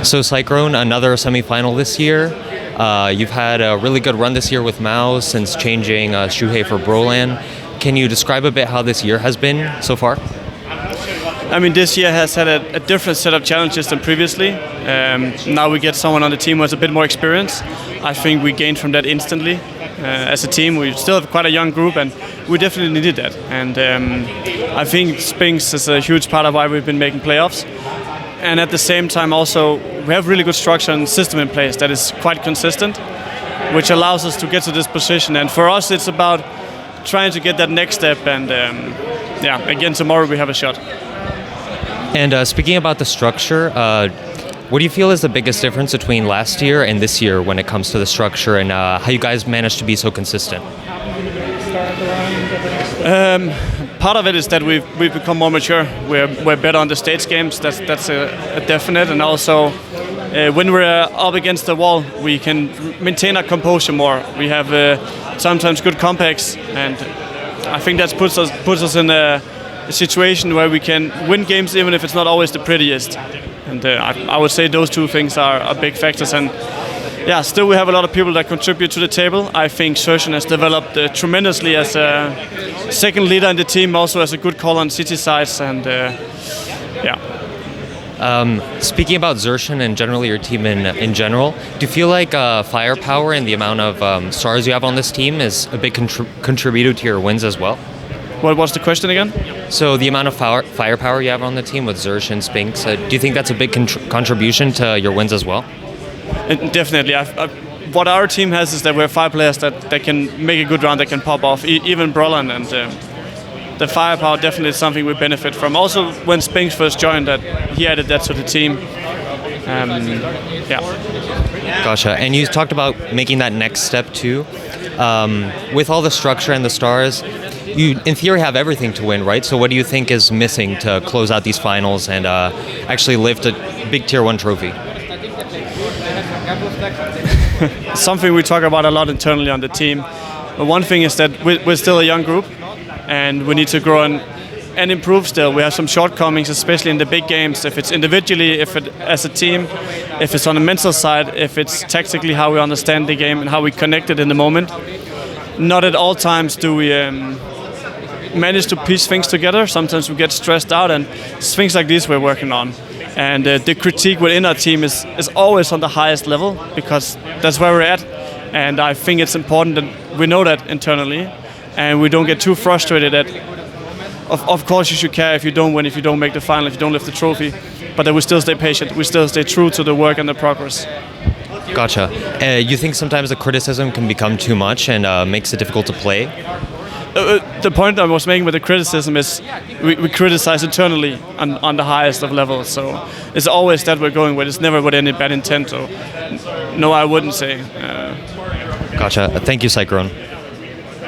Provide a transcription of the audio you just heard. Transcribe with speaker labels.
Speaker 1: So Sycrone, another semifinal this year. You've had a really good run this year with MOUZ since changing Shuhei for Brolan. Can you describe a bit how this year has been so far?
Speaker 2: I mean, this year has had a different set of challenges than previously. Now we get someone on the team who has a bit more experience. I think we gained from that instantly. As a team, we still have quite a young group, and we definitely needed that. And I think Spinks is a huge part of why we've been making playoffs. And at the same time, also, we have really good structure and system in place that is quite consistent, which allows us to get to this position. And for us, it's about trying to get that next step. And again, tomorrow we have a shot.
Speaker 1: And speaking about the structure, what do you feel is the biggest difference between last year and this year when it comes to the structure and how you guys managed to be so consistent?
Speaker 2: Part of it is that we've become more mature. We're better on the stage games. That's a definite. And also, when we're up against the wall, we can maintain our composure more. We have sometimes good comebacks, and I think that puts us in a situation where we can win games even if it's not always the prettiest. And I would say those two things are big factors. And yeah, still we have a lot of people that contribute to the table. I think Sertian has developed tremendously as a second leader in the team, also as a good call on city sides. And
Speaker 1: speaking about Sertian and generally your team in general, do you feel like firepower and the amount of stars you have on this team is a big contributor to your wins as well?
Speaker 2: What was the question again?
Speaker 1: So the amount of firepower you have on the team with Sertian, Spinks, do you think that's a big contribution to your wins as well?
Speaker 2: Definitely. What our team has is that we have 5 players that can make a good round, that can pop off, even Brolan, and the firepower definitely is something we benefit from. Also, when Spinks first joined, that he added that to the team.
Speaker 1: Gotcha. And you talked about making that next step too. With all the structure and the stars, you in theory have everything to win, right? So what do you think is missing to close out these finals and actually lift a big Tier 1 trophy?
Speaker 2: Something we talk about a lot internally on the team. But one thing is that we're still a young group, and we need to grow and improve still. We have some shortcomings, especially in the big games, if it's individually, if it as a team, if it's on the mental side, if it's tactically how we understand the game and how we connect it in the moment. Not at all times do we manage to piece things together. Sometimes we get stressed out, and it's things like this we're working on. And the critique within our team is always on the highest level, because that's where we're at. And I think it's important that we know that internally, and we don't get too frustrated that, of course you should care if you don't win, if you don't make the final, if you don't lift the trophy, but that we still stay patient, we still stay true to the work and the progress.
Speaker 1: Gotcha. You think sometimes the criticism can become too much and makes it difficult to play?
Speaker 2: The point I was making with the criticism is we criticize internally on the highest of levels. So it's always that we're going with. It's never with any bad intent. So no, I wouldn't say.
Speaker 1: Gotcha. Thank you, Sycrone.